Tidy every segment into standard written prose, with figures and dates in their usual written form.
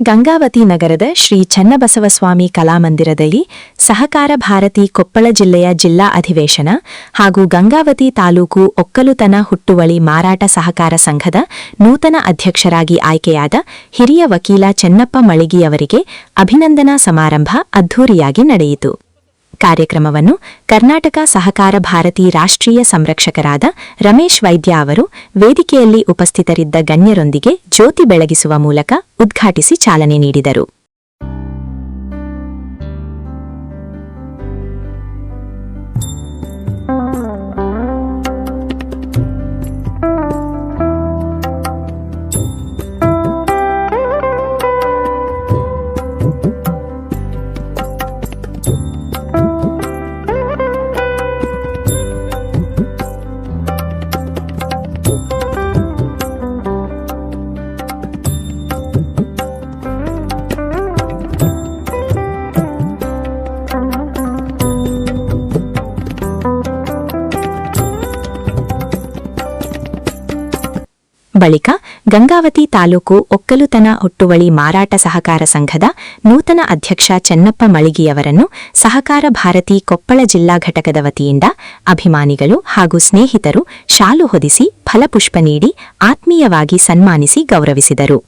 ಗಂಗಾವತಿ ನಗರದ ಶ್ರೀ ಚನ್ನಬಸವಸ್ವಾಮಿ ಕಲಾಮಂದಿರದಲ್ಲಿ ಸಹಕಾರ ಭಾರತಿ ಕೊಪ್ಪಳ ಜಿಲ್ಲೆಯ ಜಿಲ್ಲಾ ಅಧಿವೇಶನ ಹಾಗೂ ಗಂಗಾವತಿ ತಾಲೂಕು ಒಕ್ಕಲುತನ ಹುಟ್ಟುವಳಿ ಮಾರಾಟ ಸಹಕಾರ ಸಂಘದ ನೂತನ ಅಧ್ಯಕ್ಷರಾಗಿ ಆಯ್ಕೆಯಾದ ಹಿರಿಯ ವಕೀಲ ಚೆನ್ನಪ್ಪ ಮಳಿಗಿಯವರಿಗೆ ಅಭಿನಂದನಾ ಸಮಾರಂಭ ಅದ್ಧೂರಿಯಾಗಿ ನಡೆಯಿತು. ಕಾರ್ಯಕ್ರಮವನ್ನು ಕರ್ನಾಟಕ ಸಹಕಾರ ಭಾರತಿ ರಾಷ್ಟ್ರೀಯ ಸಂರಕ್ಷಕರಾದ ರಮೇಶ್ ವೈದ್ಯ ಅವರು ವೇದಿಕೆಯಲ್ಲಿ ಉಪಸ್ಥಿತರಿದ್ದ ಗಣ್ಯರೊಂದಿಗೆ ಜ್ಯೋತಿ ಬೆಳಗಿಸುವ ಮೂಲಕ ಉದ್ಘಾಟಿಸಿ ಚಾಲನೆ ನೀಡಿದರು. ಬಳಿಕ ಗಂಗಾವತಿ ತಾಲೂಕು ಒಕ್ಕಲುತನ ಹುಟ್ಟುವಳಿ ಮಾರಾಟ ಸಹಕಾರ ಸಂಘದ ನೂತನ ಅಧ್ಯಕ್ಷ ಚೆನ್ನಪ್ಪ ಮಳಿಗಿಯವರನ್ನು ಸಹಕಾರ ಭಾರತಿ ಕೊಪ್ಪಳ ಜಿಲ್ಲಾ ಘಟಕದ ವತಿಯಿಂದ ಅಭಿಮಾನಿಗಳು ಹಾಗೂ ಸ್ನೇಹಿತರು ಶಾಲು ಹೊದಿಸಿ ಫಲಪುಷ್ಪ ನೀಡಿ ಆತ್ಮೀಯವಾಗಿ ಸನ್ಮಾನಿಸಿ ಗೌರವಿಸಿದರು.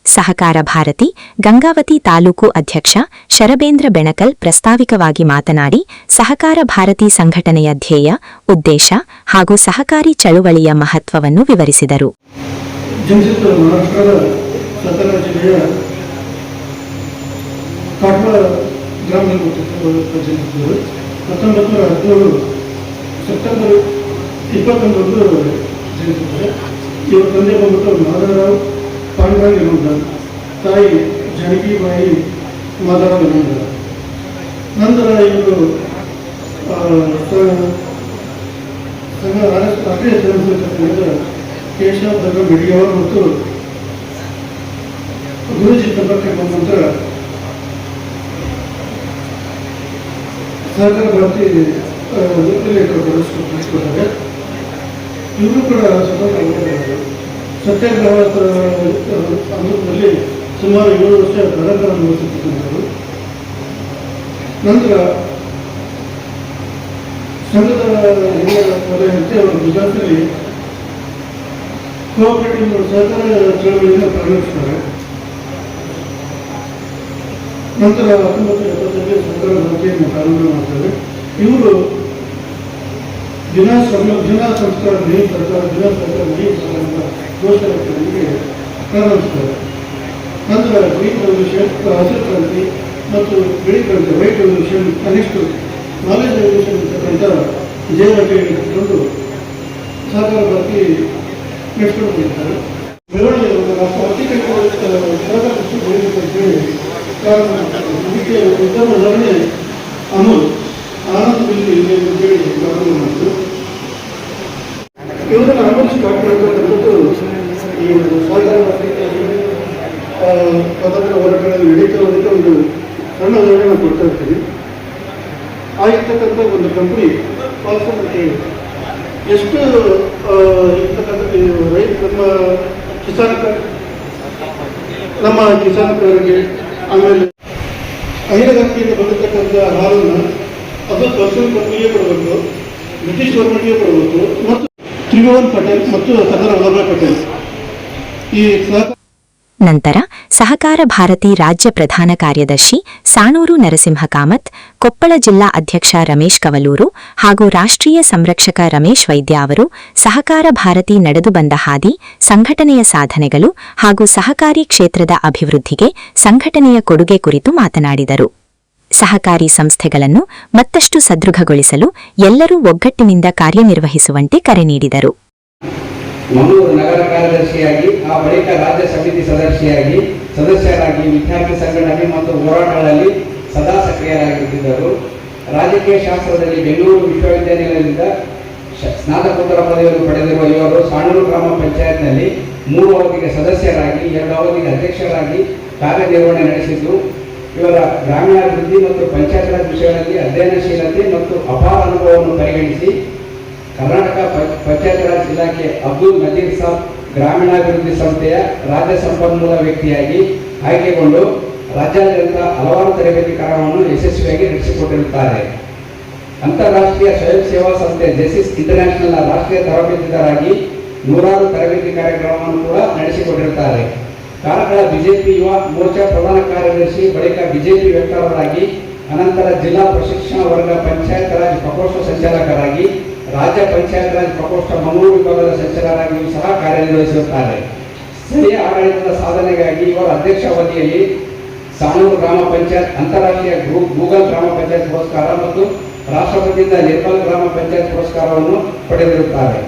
ಸಹಕಾರ ಭಾರತಿ ಗಂಗಾವತಿ ತಾಲೂಕು ಅಧ್ಯಕ್ಷ ಶರಬೇಂದ್ರ ಬೆಣಕಲ್ ಪ್ರಾಸ್ತಾವಿಕವಾಗಿ ಮಾತನಾಡಿ ಸಹಕಾರ ಭಾರತಿ ಸಂಘಟನೆಯ ಧ್ಯೇಯ, ಉದ್ದೇಶ ಹಾಗೂ ಸಹಕಾರಿ ಚಳುವಳಿಯ ಮಹತ್ವವನ್ನು ವಿವರಿಸಿದರು. ತಾಯಿ ಜಾನಕಿಬಾಯಿ ಮಾತಾಡೋದು. ನಂತರ ಇವರು ರಾಷ್ಟ್ರೀಯ ಕೇಶವ ಭದ್ರ ಬಿಡಿಯವರು ಮತ್ತು ಗುರುಜಿ ತಂಡಕ್ಕೆ ಬಂದ ನಂತರ ಸಹಕಾರ ಭಾರತಿ ನಡೆಸಿಕೊಟ್ಟಾರೆ. ಇವರು ಕೂಡ ಸತ್ಯಾಗ್ರಹ ಆಂದೋಲನದಲ್ಲಿ ಸುಮಾರು 7 ವರ್ಷ ಕಾರಾಗೃಹ ಅನುಭವಿಸುತ್ತಿದ್ದರು. ನಂತರ ಸಂಘದ ಹಿರಿಯ ವಲಯಂತೆ ಅವರು ಗುಜರಾತ್ನಲ್ಲಿ ಕೋಆಪರೇಟಿವ್ ಸಹಕಾರ ಚಳವಳಿಯನ್ನು ಪ್ರಾರಂಭಿಸ್ತಾರೆ. ನಂತರ 1970ರಲ್ಲಿ ಸಹಕಾರ ಭಾರತಿಯನ್ನು ಪ್ರಾರಂಭ ಮಾಡ್ತಾರೆ. ಇವರು ಜಿಲ್ಲಾ ಸಂಸ್ಕಾರ ಮಹಿ ಸರ್ಕಾರ ಘೋಷಣೆಗೆ ಪ್ರಾರಂಭಿಸ್ತಾರೆ. ನಂತರ ಗ್ರೀನ್ ರೆವಲ್ಯೂಷನ್, ಹಸಿರು ಕ್ರಾಂತಿ ಮತ್ತು ಬಿಳಿ ಕ್ರಾಂತಿ, white revolution, next knowledge revolution ಇರ್ತಕ್ಕಂಥ ಜಯವಾಗಿ ಇಟ್ಟುಕೊಂಡು ಸಹಕಾರ ಭಾರತಿ ನಡೆಸ್ಕೊಂಡು ಬಂದಿರ್ತಾರೆ. ಬೆಳವಣಿಗೆ ಇದಕ್ಕೆ ಉತ್ತಮ ಉದಾಹರಣೆ ಅಮೂಲ್ ಆನಂದ್ ಬಿಲ್ಲಿ ಅಂತೇಳಿ ಪ್ರಾರಂಭ ಮಾಡಿತು. ಇವರನ್ನು ಅಮೂಲ್ ಕಾಪಾಡ್ತಕ್ಕಂಥದ್ದು ಈ ಸಹಕಾರ ಸ್ವಾತಂತ್ರ್ಯ ಹೋರಾಟಗಳಲ್ಲಿ ನಡೀತಿರೋದಕ್ಕೆ ಒಂದು ಸಣ್ಣ ಉದಾಹರಣೆ ಕೊಡ್ತಾ ಇರ್ತೀವಿ. ಆಗಿರ್ತಕ್ಕಂಥ ಒಂದು ಕಂಪನಿ ಪಾಲ್ಸಕ್ಕೆ ಎಷ್ಟು ಇರ್ತಕ್ಕಂಥ ರೈತ ನಮ್ಮ ಕಿಸಾನಕಾರರಿಗೆ ಆಮೇಲೆ ಹೈನುಗಾರಿಕೆಯಿಂದ ಬಂದಿರತಕ್ಕಂಥ ಹಾಲನ್ನು ಅದು ಪರ್ಸನಲ್ ಕಂಪನಿಗೆ ಕೊಡಬೇಕು, ಬ್ರಿಟಿಷ್ ಗೌರ್ಮೆಂಟ್ಗೆ ಕೊಡಬೇಕು ಮತ್ತು ತ್ರಿಭುವನ್ ಪಟೇಲ್ ಮತ್ತು ಸರ್ದಾರ್ ವಲ್ಲಭಾಯ್ ಪಟೇಲ್ ಈ ನಂತರ ಸಹಕಾರ ಭಾರತಿ ರಾಜ್ಯ ಪ್ರಧಾನ ಕಾರ್ಯದರ್ಶಿ ಸಾಣೂರು ನರಸಿಂಹ ಕಾಮತ್, ಕೊಪ್ಪಳ ಜಿಲ್ಲಾ ಅಧ್ಯಕ್ಷ ರಮೇಶ್ ಕವಲೂರು ಹಾಗೂ ರಾಷ್ಟ್ರೀಯ ಸಂರಕ್ಷಕ ರಮೇಶ್ ವೈದ್ಯ ಅವರು ಸಹಕಾರ ಭಾರತಿ ನಡೆದು ಬಂದ ಹಾದಿ, ಸಂಘಟನೆಯ ಸಾಧನೆಗಳು ಹಾಗೂ ಸಹಕಾರಿ ಕ್ಷೇತ್ರದ ಅಭಿವೃದ್ಧಿಗೆ ಸಂಘಟನೆಯ ಕೊಡುಗೆ ಕುರಿತು ಮಾತನಾಡಿದರು. ಸಹಕಾರಿ ಸಂಸ್ಥೆಗಳನ್ನು ಮತ್ತಷ್ಟು ಸದೃಢಗೊಳಿಸಲು ಎಲ್ಲರೂ ಒಗ್ಗಟ್ಟಿನಿಂದ ಕಾರ್ಯನಿರ್ವಹಿಸುವಂತೆ ಕರೆ ನೀಡಿದರು. ಮಂಗಳೂರು ನಗರ ಕಾರ್ಯದರ್ಶಿಯಾಗಿ, ಆ ಬಳಿಕ ರಾಜ್ಯ ಸಮಿತಿ ಸದಸ್ಯರಾಗಿ ವಿದ್ಯಾರ್ಥಿ ಸಂಘಟನೆ ಮತ್ತು ಹೋರಾಟಗಳಲ್ಲಿ ಸದಾ ಸಕ್ರಿಯರಾಗಿದ್ದರು. ರಾಜಕೀಯ ಶಾಸ್ತ್ರದಲ್ಲಿ ಬೆಂಗಳೂರು ವಿಶ್ವವಿದ್ಯಾನಿಲಯದಿಂದ ಸ್ನಾತಕೋತ್ತರ ಪದವಿಯನ್ನು ಪಡೆದಿರುವ ಇವರು ಸಾಣೂರು ಗ್ರಾಮ ಪಂಚಾಯತ್ನಲ್ಲಿ 3 ಅವಧಿಗೆ ಸದಸ್ಯರಾಗಿ 2 ಅವಧಿಗೆ ಅಧ್ಯಕ್ಷರಾಗಿ ಕಾರ್ಯನಿರ್ವಹಣೆ ನಡೆಸಿದ್ದು, ಇವರ ಗ್ರಾಮೀಣಾಭಿವೃದ್ಧಿ ಮತ್ತು ಪಂಚಾಯತ್ ರಾಜ್ ವಿಷಯಗಳಲ್ಲಿ ಅಧ್ಯಯನಶೀಲತೆ ಮತ್ತು ಅಪಾರ ಅನುಭವವನ್ನು ಪರಿಗಣಿಸಿ ಕರ್ನಾಟಕ ಪಂಚಾಯತ್ ರಾಜ್ ಇಲಾಖೆ ಅಬ್ದುಲ್ ನಜೀರ್ ಸಾಬ್ ಗ್ರಾಮೀಣಾಭಿವೃದ್ಧಿ ಸಂಸ್ಥೆಯ ರಾಜ್ಯ ಸಂಪನ್ಮೂಲ ವ್ಯಕ್ತಿಯಾಗಿ ಆಯ್ಕೆಗೊಂಡು ರಾಜ್ಯಾದ್ಯಂತ ಹಲವಾರು ತರಬೇತಿ ಕಾರ್ಯವನ್ನು ಯಶಸ್ವಿಯಾಗಿ ನಡೆಸಿಕೊಟ್ಟಿರುತ್ತಾರೆ. ಅಂತಾರಾಷ್ಟ್ರೀಯ ಸ್ವಯಂ ಸೇವಾ ಸಂಸ್ಥೆ ಜೆಸಿಸ್ ಇಂಟರ್ನ್ಯಾಷನಲ್ನ ರಾಷ್ಟ್ರೀಯ ತರಬೇತಿದಾರರಾಗಿ 100 ತರಬೇತಿ ಕಾರ್ಯಕ್ರಮವನ್ನು ಕೂಡ ನಡೆಸಿಕೊಟ್ಟಿರುತ್ತಾರೆ. ಕಾರ್ಕಳ ಬಿಜೆಪಿ ಯುವ ಮೋರ್ಚಾ ಪ್ರಧಾನ ಕಾರ್ಯದರ್ಶಿ, ಬಳಿಕ ಬಿಜೆಪಿ ವಕ್ತಾರರಾಗಿ, ಅನಂತರ ಜಿಲ್ಲಾ ಪ್ರಶಿಕ್ಷಣ ವರ್ಗ ಪಂಚಾಯತ್ ರಾಜ್ ಪ್ರಕೋಷ್ಠ ಸಂಚಾಲಕರಾಗಿ, ರಾಜ್ಯ ಪಂಚಾಯತ್ ರಾಜ್ ಪ್ರಕೋಷ್ಠ ಮಂಗಳೂರು ವಿಭಾಗದ ಸಂಚಾಲಕರಾಗಿಯೂ ಸಹ ಕಾರ್ಯನಿರ್ವಹಿಸುತ್ತಾರೆ. ಸ್ಥಳೀಯ ಆಡಳಿತದ ಸಾಧನೆಗಾಗಿ ಇವರ ಅಧ್ಯಕ್ಷ ಅವಧಿಯಲ್ಲಿ ಸಾಣೂರು ಗ್ರಾಮ ಪಂಚಾಯತ್ ಅಂತಾರಾಷ್ಟ್ರೀಯ ಗೂಗಲ್ ಗ್ರಾಮ ಪಂಚಾಯತ್ ಪುರಸ್ಕಾರ ಮತ್ತು ರಾಷ್ಟ್ರಪತಿಯಿಂದ ನಿರ್ಮಲ್ ಗ್ರಾಮ ಪಂಚಾಯತ್ ಪುರಸ್ಕಾರವನ್ನು ಪಡೆದಿರುತ್ತಾರೆ.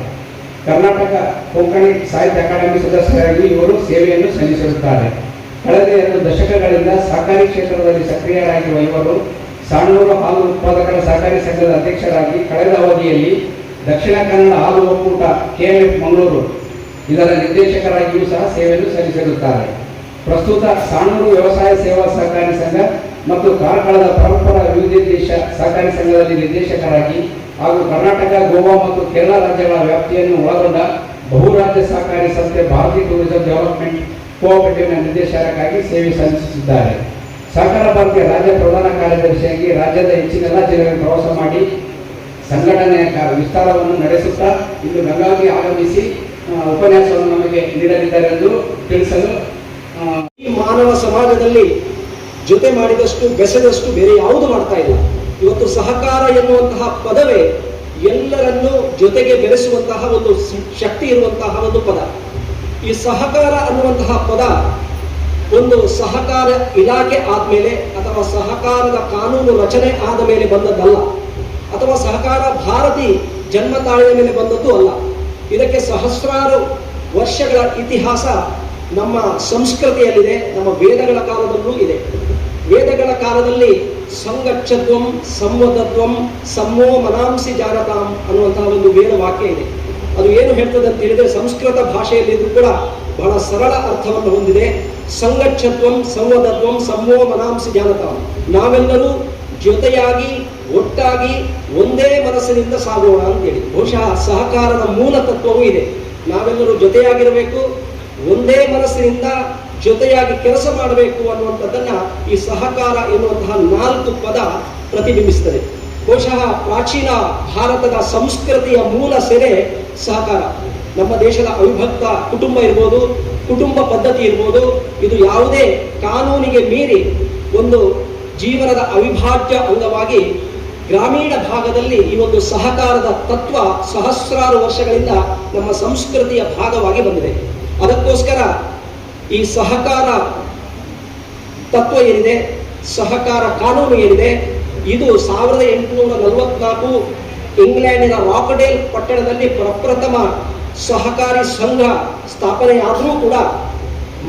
ಕರ್ನಾಟಕ ಕೊಂಕಣಿ ಸಾಹಿತ್ಯ ಅಕಾಡೆಮಿ ಸದಸ್ಯರಾಗಿ ಇವರು ಸೇವೆಯನ್ನು ಸಲ್ಲಿಸಿರುತ್ತಾರೆ. ಕಳೆದ 2 ದಶಕಗಳಿಂದ ಸಹಕಾರಿ ಕ್ಷೇತ್ರದಲ್ಲಿ ಸಕ್ರಿಯರಾಗಿರುವ ಇವರು ಸಾಣೂರು ಹಾಲು ಉತ್ಪಾದಕರ ಸಹಕಾರಿ ಸಂಘದ ಅಧ್ಯಕ್ಷರಾಗಿ, ಕಳೆದ ಅವಧಿಯಲ್ಲಿ ದಕ್ಷಿಣ ಕನ್ನಡ ಹಾಲು ಒಕ್ಕೂಟ ಕೆಎಂಎಫ್ ಮಂಗಳೂರು ಇದರ ನಿರ್ದೇಶಕರಾಗಿಯೂ ಸಹ ಸೇವೆಯನ್ನು ಸಲ್ಲಿಸಿರುತ್ತಾರೆ. ಪ್ರಸ್ತುತ ಸಾಣೂರು ವ್ಯವಸಾಯ ಸೇವಾ ಸಹಕಾರಿ ಸಂಘ ಮತ್ತು ಕಾರ್ಕಳದ ಪರಂಪರಾ ವಿವಿಧೋದ್ದೇಶ ಸಹಕಾರಿ ಸಂಘದಲ್ಲಿ ನಿರ್ದೇಶಕರಾಗಿ ಹಾಗೂ ಕರ್ನಾಟಕ, ಗೋವಾ ಮತ್ತು ಕೇರಳ ರಾಜ್ಯಗಳ ವ್ಯಾಪ್ತಿಯನ್ನು ಒಳಗೊಂಡ ಬಹುರಾಜ್ಯ ಸಹಕಾರಿ ಸಂಸ್ಥೆ ಭಾರತೀಯ ಟೂರಿಸಂ ಡೆವಲಪ್ಮೆಂಟ್ ಕೋಆಪರೇಟಿವ್ನ ನಿರ್ದೇಶಕರಾಗಿ ಸೇವೆ ಸಲ್ಲಿಸುತ್ತಿದ್ದಾರೆ. ಸಹಕಾರ ಭಾರತೀಯ ರಾಜ್ಯ ಪ್ರಧಾನ ಕಾರ್ಯದರ್ಶಿಯಾಗಿ ರಾಜ್ಯದ ಹೆಚ್ಚಿನೆಲ್ಲ ಜಿಲ್ಲೆಗಳನ್ನು ಪ್ರವಾಸ ಮಾಡಿ ಸಂಘಟನೆಯ ವಿಸ್ತಾರವನ್ನು ನಡೆಸುತ್ತಾ ಇಂದು ಗಂಗಾವತಿ ಆಗಮಿಸಿ ಉಪನ್ಯಾಸವನ್ನು ನಮಗೆ ನೀಡಲಿದ್ದಾರೆ ಎಂದು ತಿಳಿಸಲು. ಈ ಮಾನವ ಸಮಾಜದಲ್ಲಿ ಜೊತೆ ಮಾಡಿದಷ್ಟು ಬೆಸೆದಷ್ಟು ಬೇರೆ ಯಾವುದು ಮಾಡ್ತಾ ಇಲ್ಲ. ಇವತ್ತು ಸಹಕಾರ ಎನ್ನುವಂತಹ ಪದವೇ ಎಲ್ಲರನ್ನೂ ಜೊತೆಗೆ ಬೆರೆಸುವಂತಹ ಒಂದು ಶಕ್ತಿ ಇರುವಂತಹ ಒಂದು ಪದ. ಈ ಸಹಕಾರ ಅನ್ನುವಂತಹ ಪದ ಒಂದು ಸಹಕಾರ ಇಲಾಖೆ ಆದ್ಮೇಲೆ ಅಥವಾ ಸಹಕಾರದ ಕಾನೂನು ರಚನೆ ಆದ ಮೇಲೆ ಬಂದದ್ದಲ್ಲ, ಅಥವಾ ಸಹಕಾರ ಭಾರತಿ ಜನ್ಮ ತಾಳಿದ ಮೇಲೆ ಬಂದದ್ದು ಅಲ್ಲ. ಇದಕ್ಕೆ ಸಹಸ್ರಾರು ವರ್ಷಗಳ ಇತಿಹಾಸ ನಮ್ಮ ಸಂಸ್ಕೃತಿಯಲ್ಲಿದೆ, ನಮ್ಮ ವೇದಗಳ ಕಾಲದಲ್ಲೂ ಇದೆ. ವೇದಗಳ ಕಾಲದಲ್ಲಿ ಸಂಗಚ್ಚತ್ವಂ ಸಂವದತ್ವಂ ಸಮ್ಮೋ ಮನಾಂಸಿ ಜಾನತಾಂ ಅನ್ನುವಂತಹ ಒಂದು ವೇದ ವಾಕ್ಯ ಇದೆ. ಅದು ಏನು ಹೇಳ್ತದೆ ಅಂತ ಹೇಳಿದ್ರೆ ಸಂಸ್ಕೃತ ಭಾಷೆಯಲ್ಲಿ ಇದು ಕೂಡ ಬಹಳ ಸರಳ ಅರ್ಥವನ್ನು ಹೊಂದಿದೆ. ಸಂಗಚ್ಛತ್ವಂ ಸಂವದತ್ವಂ ಸಂವೋ ಮನಾಂಸಿ ಜ್ಞಾನತಾಂ. ನಾವೆಲ್ಲರೂ ಜೊತೆಯಾಗಿ ಒಟ್ಟಾಗಿ ಒಂದೇ ಮನಸ್ಸಿನಿಂದ ಸಾಗೋಣ ಅಂತೇಳಿ. ಬಹುಶಃ ಸಹಕಾರದ ಮೂಲ ತತ್ವವೂ ಇದೆ. ನಾವೆಲ್ಲರೂ ಜೊತೆಯಾಗಿರಬೇಕು, ಒಂದೇ ಮನಸ್ಸಿನಿಂದ ಜೊತೆಯಾಗಿ ಕೆಲಸ ಮಾಡಬೇಕು ಅನ್ನುವಂಥದ್ದನ್ನ ಈ ಸಹಕಾರ ಎನ್ನುವಂತಹ 4 ಪದ ಪ್ರತಿಬಿಂಬಿಸ್ತದೆ. ಬಹುಶಃ ಪ್ರಾಚೀನ ಭಾರತದ ಸಂಸ್ಕೃತಿಯ ಮೂಲ ಸೆರೆ ಸಹಕಾರ. ನಮ್ಮ ದೇಶದ ಅವಿಭಕ್ತ ಕುಟುಂಬ ಇರ್ಬೋದು, ಕುಟುಂಬ ಪದ್ಧತಿ ಇರ್ಬೋದು, ಇದು ಯಾವುದೇ ಕಾನೂನಿಗೆ ಮೀರಿ ಒಂದು ಜೀವನದ ಅವಿಭಾಜ್ಯ ಅಂಗವಾಗಿ ಗ್ರಾಮೀಣ ಭಾಗದಲ್ಲಿ ಈ ಒಂದು ಸಹಕಾರದ ತತ್ವ ಸಹಸ್ರಾರು ವರ್ಷಗಳಿಂದ ನಮ್ಮ ಸಂಸ್ಕೃತಿಯ ಭಾಗವಾಗಿ ಬಂದಿದೆ. ಅದಕ್ಕೋಸ್ಕರ ಈ ಸಹಕಾರ ತತ್ವ ಏನಿದೆ, ಸಹಕಾರ ಕಾನೂನು ಏನಿದೆ, ಇದು 1844 ಇಂಗ್ಲೆಂಡಿನ ರಾಕ್ಡೆಲ್ ಪಟ್ಟಣದಲ್ಲಿ ಪ್ರಪ್ರಥಮ ಸಹಕಾರಿ ಸಂಘ ಸ್ಥಾಪನೆಯಾದರೂ ಕೂಡ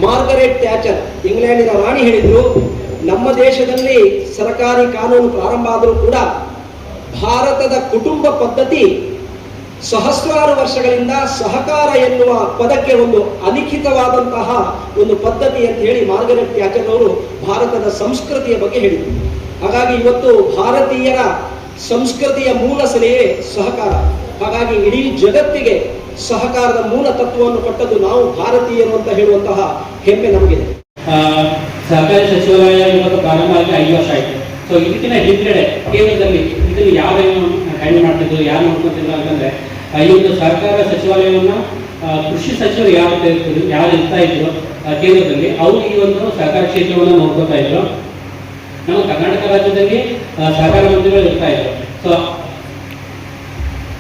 ಮಾರ್ಗರೆಟ್ ಥ್ಯಾಚರ್ ಇಂಗ್ಲೆಂಡಿನ ರಾಣಿ ಹೇಳಿದ್ರು, ನಮ್ಮ ದೇಶದಲ್ಲಿ ಸರ್ಕಾರಿ ಕಾನೂನು ಪ್ರಾರಂಭ ಆದರೂ ಕೂಡ ಭಾರತದ ಕುಟುಂಬ ಪದ್ಧತಿ ಸಹಸ್ರಾರು ವರ್ಷಗಳಿಂದ ಸಹಕಾರ ಎನ್ನುವ ಪದಕ್ಕೆ ಒಂದು ಅಲಿಖಿತವಾದಂತಹ ಒಂದು ಪದ್ಧತಿ ಅಂತ ಹೇಳಿ ಮಾರ್ಗರೆಟ್ ಥ್ಯಾಚರ್ ಅವರು ಭಾರತದ ಸಂಸ್ಕೃತಿಯ ಬಗ್ಗೆ ಹೇಳಿದರು. ಹಾಗಾಗಿ ಇವತ್ತು ಭಾರತೀಯರ ಸಂಸ್ಕೃತಿಯ ಮೂಲ ಸೆಲೆಯೇ ಸಹಕಾರ. ಹಾಗಾಗಿ ಇಡೀ ಜಗತ್ತಿಗೆ ಸಹಕಾರದ ಮೂಲ ತತ್ವವನ್ನು ಕೊಟ್ಟದ್ದು ನಾವು ಭಾರತೀಯರು ಅಂತ ಹೇಳುವಂತಹ ಹೆಮ್ಮೆ ನಮಗಿದೆ. ಸಹಕಾರಿ ಸಚಿವಾಲಯ ಇವತ್ತು ಪ್ರಾರಂಭ ಆಗಿ 5 ವರ್ಷ ಆಯಿತು. ಸೊ ಇದಕ್ಕಿಂತ ಹಿಂದ್ಗಡೆ ಕೇಂದ್ರದಲ್ಲಿ ಇದನ್ನು ಯಾರೇನು ಹ್ಯಾಂಡಲ್ ಮಾಡ್ತಿದ್ರು, ಯಾರು ನೋಡ್ಕೊತಿದ್ರು ಅಂತಂದ್ರೆ ಈ ಒಂದು ಸಹಕಾರ ಸಚಿವಾಲಯವನ್ನು ಕೃಷಿ ಸಚಿವರು ಯಾರು ಇರ್ತಾ ಇದ್ರು ಕೇಂದ್ರದಲ್ಲಿ, ಅವರು ಈ ಒಂದು ಸಹಕಾರ ಕ್ಷೇತ್ರವನ್ನು ನೋಡ್ಕೊತಾ ಇದ್ರು. ನಮ್ಮ ಕರ್ನಾಟಕ ರಾಜ್ಯದಲ್ಲಿ ಸಹಕಾರ ಮಂತ್ರಿಗಳು ಇರ್ತಾ ಇದ್ರು. ಸೊ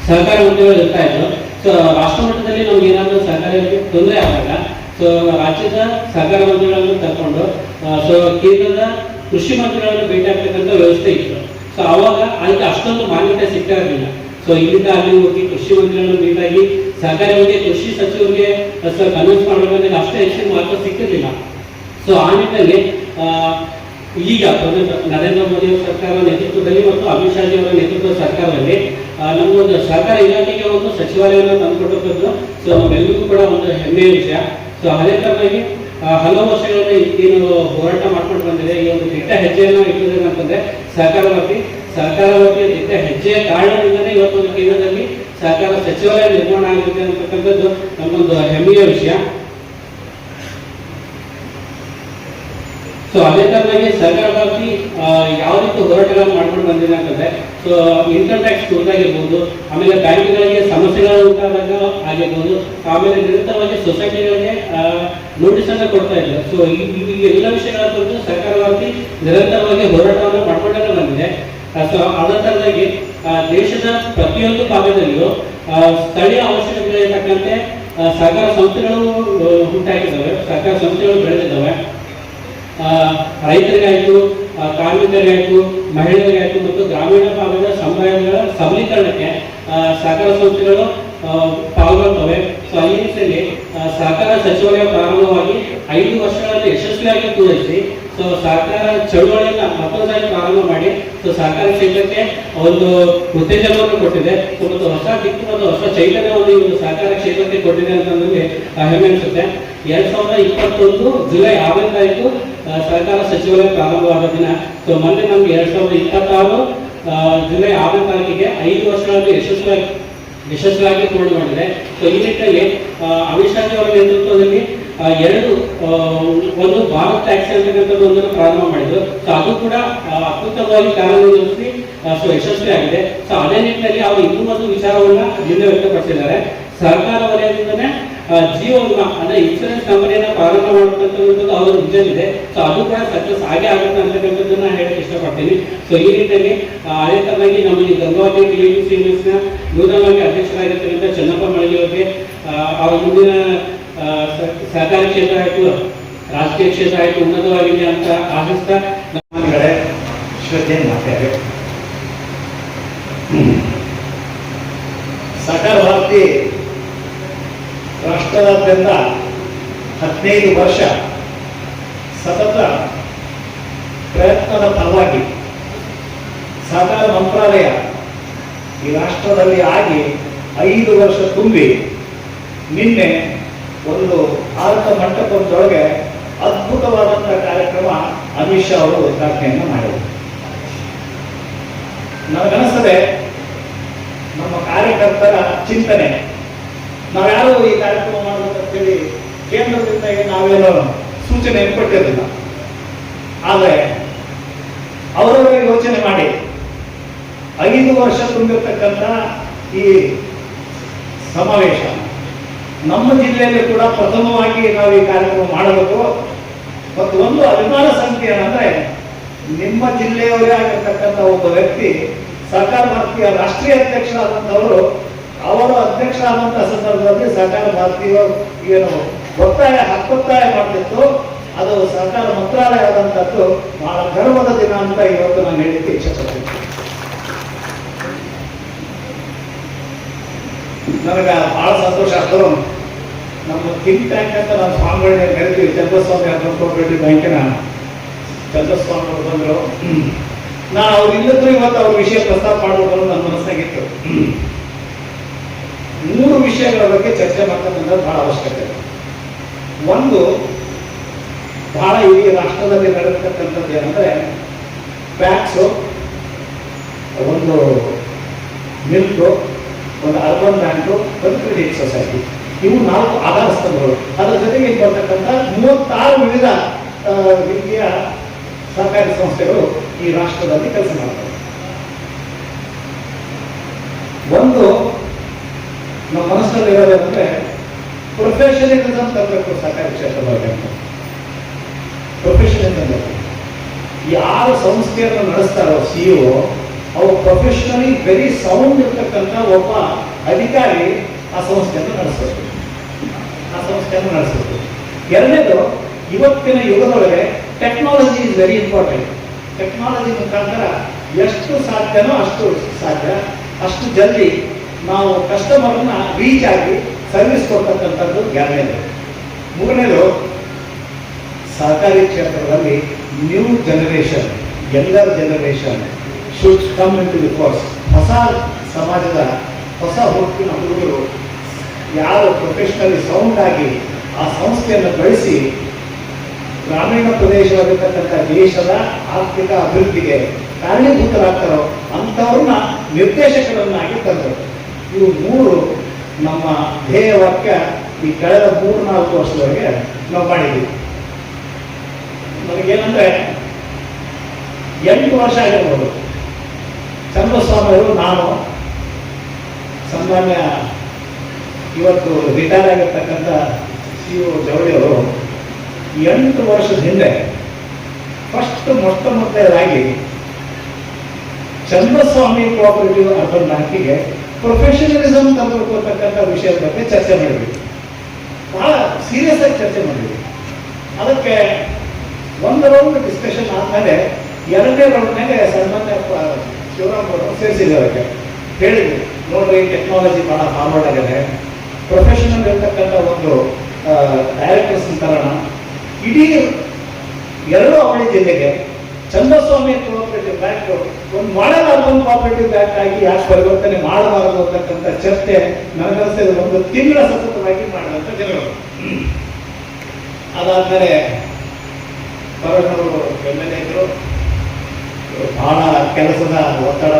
ಸಹಕಾರ ಮಂತ್ರಿಗಳು ಇರ್ತಾ ಇದ್ರು. ಸೊ ರಾಷ್ಟ್ರ ಮಟ್ಟದಲ್ಲಿ ನಮ್ಗೆ ಏನಾದರೂ ಸಹಕಾರಕ್ಕೆ ತೊಂದರೆ ಆದಾಗ ಸೊ ರಾಜ್ಯದ ಸಹಕಾರ ಮಂತ್ರಿಗಳನ್ನು ಕರ್ಕೊಂಡು ಸೊ ಕೇಂದ್ರದ ಕೃಷಿ ಮಂತ್ರಿಗಳನ್ನು ಭೇಟಿ ಆಗ್ತಕ್ಕಂಥ ವ್ಯವಸ್ಥೆ ಇತ್ತು. ಸೊ ಅವಾಗ ಅದಕ್ಕೆ ಅಷ್ಟೊಂದು ಮಾನ್ಯತೆ ಸಿಗ್ತಾ ಇರಲಿಲ್ಲ. ಸೊ ಇಲ್ಲಿಂದ ಅಲ್ಲಿ ಹೋಗಿ ಕೃಷಿ ಮಂತ್ರಿಗಳನ್ನು ಭೇಟಿಯಾಗಿ ಸಹಕಾರಿ ಬಗ್ಗೆ ಕೃಷಿ ಸಚಿವರಿಗೆ ಕನ್ವಿನ್ಸ್ ಮಾಡಬೇಕಂದ್ರೆ ಅಷ್ಟೇ ಹೆಚ್ಚಿನ ಮಹತ್ವ ಸಿಕ್ಕಿರಲಿಲ್ಲ. ಸೊ ಆ ನಿಟ್ಟಿನಲ್ಲಿ ಈಗ ನರೇಂದ್ರ ಮೋದಿ ಅವರ ಸರ್ಕಾರದ ನೇತೃತ್ವದಲ್ಲಿ ಮತ್ತು ಅಮಿತ್ ಶಾ ಅವರ ನೇತೃತ್ವದ ಸರ್ಕಾರದಲ್ಲಿ ನಮಗೊಂದು ಸಹಕಾರ ಇಲಾಖೆಗೆ ಒಂದು ಸಚಿವಾಲಯವನ್ನು ತಂದುಕೊಟ್ಟದ್ದು ಸೊ ನಮ್ಮೆಲ್ಲರಿಗೂ ಕೂಡ ಒಂದು ಹೆಮ್ಮೆಯ ವಿಷಯ. ಸೊ ಅದೇ ತರನಾಗಿ ಹಲವು ವರ್ಷಗಳಿಂದ ಏನು ಹೋರಾಟ ಮಾಡ್ಕೊಂಡು ಬಂದಿದೆ. ಈ ಒಂದು ದಿಟ್ಟ ಹೆಜ್ಜೆಯನ್ನು ಇಟ್ಟಿದೆ ಅಂತಂದ್ರೆ ಸಹಕಾರವಾಗಿ ದಿಟ್ಟ ಹೆಜ್ಜೆಯ ಕಾರಣದಿಂದಲೇ ಇವತ್ತೊಂದು ಕೇಂದ್ರದಲ್ಲಿ ಸಹಕಾರ ಸಚಿವಾಲಯ ನಿರ್ಮಾಣ ಆಗಿದೆ ಅಂತಕ್ಕಂಥದ್ದು ನಮಗೊಂದು ಹೆಮ್ಮೆಯ ವಿಷಯ. ಸೊ ಅದೇ ತರನಾಗಿ ಸರ್ಕಾರವಾಗಿ ಯಾವ ರೀತಿ ಹೋರಾಟಗಳನ್ನು ಮಾಡ್ಕೊಂಡು ಬಂದಿದೆ ಅಂತಂದ್ರೆ ಸೊ ಇನ್ಕಮ್ ಟ್ಯಾಕ್ಸ್ ಕುರಿತಾಗಿರ್ಬೋದು, ಆಮೇಲೆ ಬ್ಯಾಂಕ್ಗಳಿಗೆ ಸಮಸ್ಯೆಗಳು ಉಂಟಾದಾಗ ಆಗಿರ್ಬೋದು, ಆಮೇಲೆ ನಿರಂತರವಾಗಿ ಸೊಸೈಟಿಗಳಿಗೆ ನೋಟಿಸ್ ಅನ್ನು ಕೊಡ್ತಾ ಇದ್ದಾರೆ. ಸೊ ಈ ಎಲ್ಲ ವಿಷಯಗಳ ಕುರಿತು ಸರ್ಕಾರವಾಗಿ ನಿರಂತರವಾಗಿ ಹೋರಾಟವನ್ನು ಮಾಡ್ಕೊಂಡೇ ಬಂದಿದೆ. ಸೊ ಅದೇ ತರನಾಗಿ ದೇಶದ ಪ್ರತಿಯೊಂದು ಭಾಗದಲ್ಲಿಯೂ ಸ್ಥಳೀಯ ಅವಶ್ಯಕತೆಗಳಿಗೆ ತಕ್ಕಂತೆ ಸಹಕಾರ ಸಂಸ್ಥೆಗಳು ಉಂಟಾಗಿದ್ದಾವೆ, ಸಹಕಾರ ಸಂಸ್ಥೆಗಳು ಬೆಳೆದಿದ್ದಾವೆ. ರೈತರಿಗಾಯಿತು, ಕಾರ್ಮಿಕರಿಗಾಯಿತು, ಮಹಿಳೆಯರಿಗಾಯಿತು ಮತ್ತು ಗ್ರಾಮೀಣ ಭಾಗದ ಸಮುದಾಯಗಳ ಸಬಲೀಕರಣಕ್ಕೆ ಸಹಕಾರ ಸಂಸ್ಥೆಗಳು ಪಾಲ್ಗೊಳ್ತವೆ. ಸೊ ಈ ನಿಟ್ಟಿನಲ್ಲಿ ಸಹಕಾರ ಸಚಿವಾಲಯ ಪ್ರಾರಂಭವಾಗಿ 5 ವರ್ಷಗಳನ್ನು ಯಶಸ್ವಿಯಾಗಿ ಪೂರೈಸಿ ಸೊ ಸಹಕಾರ ಚಳುವಳಿಯನ್ನ ಮತ್ತೊಂದಾಗಿ ಪ್ರಾರಂಭ ಮಾಡಿ ಸೊ ಸಹಕಾರ ಕ್ಷೇತ್ರಕ್ಕೆ ಒಂದು ಉತ್ತೇಜನವನ್ನು ಕೊಟ್ಟಿದೆ. ಮತ್ತು ಹೊಸ ದಿಕ್ಕು ಮತ್ತು ಹೊಸ ಚೈತನ್ಯವನ್ನು ಈ ಒಂದು ಸಹಕಾರ ಕ್ಷೇತ್ರಕ್ಕೆ ಕೊಟ್ಟಿದೆ ಅಂತ ನಮಗೆ ಹೆಮ್ಮೆ ಅನಿಸುತ್ತೆ. 2021 ಜುಲೈ 6ನೇ ತಾರೀಕು ಸಹಕಾರ ಸಚಿವಾಲಯ ಪ್ರಾರಂಭವಾದ ದಿನ. ಸೊ ಮೊನ್ನೆ ನಮ್ಗೆ 2026 ಜುಲೈ 6ನೇ ತಾರೀಕಿಗೆ 5 ವರ್ಷಗಳಲ್ಲಿ ಯಶಸ್ವಿಯಾಗಿ ಪೂರ್ಣ ಮಾಡಿದೆ. ಸೊ ಈ ನಿಟ್ಟಿನಲ್ಲಿ ಅಮಿತ್ ಶಾ ಅವರ ನೇತೃತ್ವದಲ್ಲಿ ಒಂದು ಭಾರತ್ ಟ್ಯಾಕ್ಸಿ ಅಂತಕ್ಕಂಥದ್ದು ಒಂದನ್ನು ಪ್ರಾರಂಭ ಮಾಡಿದ್ರು. ಸೊ ಅದು ಕೂಡ ಅತ್ಯುತ್ತಮವಾಗಿ ಕಾರ್ಯನಿರ್ವಹಿಸಿ ಸೊ ಯಶಸ್ವಿಯಾಗಿದೆ. ಸೊ ಅದೇ ನಿಟ್ಟಿನಲ್ಲಿ ಅವರು ಇನ್ನೂ ಒಂದು ವಿಚಾರವನ್ನ ನಿನ್ನೆ ವ್ಯಕ್ತಪಡಿಸಿದ್ದಾರೆ. ಸರ್ಕಾರ ವಲಯದಿಂದನೇ ಜೀವ ವಿಮಾ ಅಂದ್ರೆ ಇನ್ಶೂರೆನ್ಸ್ ಕಂಪನಿಯನ್ನ ಪ್ರಾರಂಭ ಮಾಡತಕ್ಕಂಥದ್ದು ಅವರ ವಿಷನ್ ಇದೆ. ಸೊ ಅದು ಕೂಡ ಸಕ್ಸಸ್ ಆಗೇ ಆಗುತ್ತೆ ಅಂತಕ್ಕಂಥದ್ದನ್ನ ಹೇಳಕ್ಕೆ ಇಷ್ಟಪಡ್ತೀನಿ. ಸೊ ಈ ನಿಟ್ಟಿನಲ್ಲಿ ಅದೇ ತರನಾಗಿ ನಮ್ಮ ಈ ಗಂಗಾವತಿ TVC ನೂತನವಾಗಿ ಅಧ್ಯಕ್ಷರಾಗಿರ್ತಕ್ಕಂಥ ಚೆನ್ನಪ್ಪ ಮಳಗಿ ಅವರಿಗೆ ಅವರ ಮುಂದಿನ ಸಹಕಾರಿ ಕ್ಷೇತ್ರ ಆಯಿತು, ರಾಜಕೀಯ ಕ್ಷೇತ್ರ ಆಯಿತು ಉನ್ನತವಾಗಿದೆ ಅಂತ ಆಶಿಸ್ತಾ ಶ್ರದ್ಧೆ ಮಾಡ್ತೇವೆ. ಸಹಕಾರ ಭಾರತಿ ರಾಷ್ಟ್ರದಾದ್ಯಂತ 15 ವರ್ಷ ಸತತ ಪ್ರಯತ್ನದ ಫಲವಾಗಿ ಸಹಕಾರ ಮಂತ್ರಾಲಯ ಈ ರಾಷ್ಟ್ರದಲ್ಲಿ ಆಗಿ 5 ವರ್ಷ ತುಂಬಿ ನಿನ್ನೆ ಒಂದು ಭಾರತ ಮಂಟಪದೊಳಗೆ ಅದ್ಭುತವಾದಂತಹ ಕಾರ್ಯಕ್ರಮ ಅಮಿತ್ ಶಾ ಅವರು ಉದ್ಘಾಟನೆಯನ್ನು ಮಾಡಿದರು. ನನಗನಿಸ್ತದೆ ನಮ್ಮ ಕಾರ್ಯಕರ್ತರ ಚಿಂತನೆ, ನಾವ್ಯಾರು ಈ ಕಾರ್ಯಕ್ರಮ ಮಾಡಬೇಕಂತೇಳಿ ಕೇಂದ್ರದಿಂದ ನಾವೇನೋ ಸೂಚನೆ ಕೊಟ್ಟಿರಲಿಲ್ಲ. ಆದರೆ ಅವರವರೇ ಯೋಚನೆ ಮಾಡಿ 5 ವರ್ಷ ತುಂಬಿರ್ತಕ್ಕಂಥ ಈ ಸಮಾವೇಶ ನಮ್ಮ ಜಿಲ್ಲೆಯಲ್ಲಿ ಕೂಡ ಪ್ರಥಮವಾಗಿ ನಾವು ಈ ಕಾರ್ಯಕ್ರಮ ಮಾಡಬೇಕು. ಮತ್ತು ಒಂದು ಅಭಿಮಾನ ಸಂಖ್ಯೆ ಏನಂದ್ರೆ, ನಿಮ್ಮ ಜಿಲ್ಲೆಯವರೇ ಆಗಿರ್ತಕ್ಕಂಥ ಒಬ್ಬ ವ್ಯಕ್ತಿ ಸಹಕಾರ ಭಾರತೀಯ ರಾಷ್ಟ್ರೀಯ ಅಧ್ಯಕ್ಷರಾದಂಥವರು, ಅವರು ಅಧ್ಯಕ್ಷರಾದಂತಹ ಸಂದರ್ಭದಲ್ಲಿ ಸಹಕಾರ ಭಾರತೀಯ ಏನು ಹಕ್ಕೊತ್ತಾಯ ಮಾಡ್ತಿತ್ತು, ಅದು ಸಹಕಾರ ಮಂತ್ರಾಲಯ ಆದಂತದ್ದು ಬಹಳ ಗರ್ವದ ದಿನ ಅಂತ ಇವತ್ತು ನಾನು ಹೇಳಿಕ್ಕೆ ಇಚ್ಛೆಪಡ್ತೀನಿ. ನನಗೆ ಬಹಳ ಸಂತೋಷ ಆಯ್ತು. ನಮ್ಮ ಥಿಂಕ್ ಟ್ಯಾಂಕ್ ಅಂತ ನಾವು ಸ್ವಾಮಿಗಳನ್ನ ಕರಿತೀವಿ, ಚಂದ್ರಸ್ವಾಮಿ ಅರ್ಬನ್ ಕೋಆಪರೇಟಿವ್ ಬ್ಯಾಂಕಿನ ಚಂದ್ರಸ್ವಾಮಿ ಅವರು ಬಂದರು. ನಾನು ಅವ್ರು ಇಲ್ಲದ್ರು ಇವತ್ತು ಅವ್ರ ವಿಷಯ ಪ್ರಸ್ತಾಪ ಮಾಡಬೇಕು ನನ್ನ ಮನಸ್ಸಾಗಿತ್ತು. 3 ವಿಷಯಗಳ ಬಗ್ಗೆ ಚರ್ಚೆ ಮಾಡ್ತಕ್ಕಂಥದ್ದು ಬಹಳ ಅವಶ್ಯಕತೆ. ಒಂದು, ಬಹಳ ಇಡೀ ರಾಷ್ಟ್ರದಲ್ಲಿ ನಡೆದತಕ್ಕಂಥದ್ದು ಏನಂದ್ರೆ ಪ್ಯಾಕ್ಸು, ಒಂದು ಮಿಲ್ಕು, ಒಂದು ಅರ್ಬನ್ ಬ್ಯಾಂಕು, ಒಂದು ಕ್ರೆಡಿಟ್ ಸೊಸೈಟಿ, ಇವು 4 ಆಧಾರ ಸ್ತಂಭಗಳು. ಅದರ ಜೊತೆಗೆ ಬರ್ತಕ್ಕಂಥ 36 ವಿವಿಧ ರೀತಿಯ ಸಹಕಾರಿ ಸಂಸ್ಥೆಗಳು ಈ ರಾಷ್ಟ್ರದಲ್ಲಿ ಕೆಲಸ ಮಾಡ್ತವೆ. ಒಂದು ನಮ್ಮ ಮನಸ್ಸಲ್ಲಿ ಇರೋದಂದ್ರೆ ಪ್ರೊಫೆಷನಲಿಸಮ್ ತರಬೇಕು ಸಹಕಾರಿ ಕ್ಷೇತ್ರದಲ್ಲಿ. ಪ್ರೊಫೆಷನಲಿಸಮ್ ಯಾರು ಸಂಸ್ಥೆಯನ್ನು ನಡೆಸ್ತಾರೋ CEO, ಅವರು ಪ್ರೊಫೆಷನಲಿ ವೆರಿ ಸೌಂಡ್ ಇರ್ತಕ್ಕಂಥ ಒಬ್ಬ ಅಧಿಕಾರಿ ಆ ಸಂಸ್ಥೆಯನ್ನು ನಡೆಸಬೇಕು. ಎರಡನೇದು, ಇವತ್ತಿನ ಯುಗದೊಳಗೆ technology is very important. Technology ಮುಖಾಂತರ ಎಷ್ಟು ಸಾಧ್ಯನೋ ಅಷ್ಟು ಜಲ್ದಿ ನಾವು ಕಸ್ಟಮರ್ನ ರೀಚ್ ಆಗಿ ಸರ್ವಿಸ್ ಕೊಡ್ತಕ್ಕಂಥದ್ದು ಎರಡನೇದು. ಮೂರನೇದು, ಸಹಕಾರಿ ಕ್ಷೇತ್ರದಲ್ಲಿ new generation, younger generation should come in to the force. ಹೊಸ ಸಮಾಜದ ಹೊಸ ಹುಟ್ಟಿನ ಹುಡುಗರು ಯಾರು ಪ್ರೊಫೆಷನಲಿ ಸೌಂಡ್ ಆಗಿ ಆ ಸಂಸ್ಥೆಯನ್ನು ಬೆಳೆಸಿ ಗ್ರಾಮೀಣ ಪ್ರದೇಶವಾಗಿರ್ತಕ್ಕಂಥ ದೇಶದ ಆರ್ಥಿಕ ಅಭಿವೃದ್ಧಿಗೆ ಕಾರಣೀಭೂತರಾಗ್ತಾರೋ ಅಂಥವ್ರನ್ನ ನಿರ್ದೇಶಕರನ್ನಾಗಿ ತಂದರು. ಇವು 3 ನಮ್ಮ ಧ್ಯೇಯ ವಾಕ್ಯ ಈ ಕಳೆದ 3-4 ವರ್ಷದವರೆಗೆ ನಾವು ಮಾಡಿದ್ದೀವಿ. ನನಗೇನಂದ್ರೆ 8 ವರ್ಷ ಆಗಿರ್ಬೋದು, ಚಂದ್ರಸ್ವಾಮಿ ಅವರು, ನಾನು, ಸಾಮಾನ್ಯ ಇವತ್ತು ರಿಟೈರ್ ಆಗಿರ್ತಕ್ಕಂಥ CEO ಜವಳಿ ಅವರು 8 ವರ್ಷದ ಹಿಂದೆ ಮೊಟ್ಟ ಮೊದಲನೇದಾಗಿ ಚಂದ್ರಸ್ವಾಮಿ ಕೋಆಪರೇಟಿವ್ ಅರ್ಬನ್ ಬ್ಯಾಂಕಿಗೆ ಪ್ರೊಫೆಷನಲಿಸಮ್ ತಂದುಕೊಳ್ತಕ್ಕಂಥ ವಿಷಯದ ಬಗ್ಗೆ ಚರ್ಚೆ ಮಾಡಿದ್ವಿ. ಬಹಳ ಸೀರಿಯಸ್ ಆಗಿ ಚರ್ಚೆ ಮಾಡಿದ್ವಿ. ಅದಕ್ಕೆ 1 ರೌಂಡ್ ಡಿಸ್ಕಷನ್ ಆದ್ಮೇಲೆ 2ನೇ ರೌಂಡ್ನಾಗೆ ಸನ್ಮಾನ್ಯ ಶಿವರಾಮ್ ಅವರು ಸೇರಿಸಿದ್ದಕ್ಕೆ ಹೇಳಿದ್ವಿ, ನೋಡ್ರಿ ಟೆಕ್ನಾಲಜಿ ಬಹಳ ಫಾರ್ವರ್ಡ್ ಆಗಿದೆ, ಪ್ರೊಫೆಷನಲ್ ಇರ್ತಕ್ಕಂಥ ಒಂದು ಡೈರೆಕ್ಟರ್ಸ್ ತರೋಣ. ಇಡೀ 2 ಅವಳಿ ಜಿಲ್ಲೆಗೆ ಚಂದ್ರಸ್ವಾಮಿ ಕೋಆಪರೇಟಿವ್ ಬ್ಯಾಂಕ್ ಒಂದು ಮಾಡೆಲ್ ಅರ್ಬನ್ ಕೋಆಪರೇಟಿವ್ ಬ್ಯಾಂಕ್ ಆಗಿ ಯಾಕೆ ಪರಿವರ್ತನೆ ಮಾಡಬಾರದು ಅಂತಕ್ಕಂಥ ಚರ್ಚೆ ನನಗನ್ಸಿದ 1 ತಿಂಗಳ ಸತತವಾಗಿ ಮಾಡಿದಂಥ ಜನಗಳು. ಅದಾದ್ಮೇಲೆ ಪರನವರು MLA ಇದ್ರು, ಬಹಳ ಕೆಲಸದ ಒತ್ತಡ,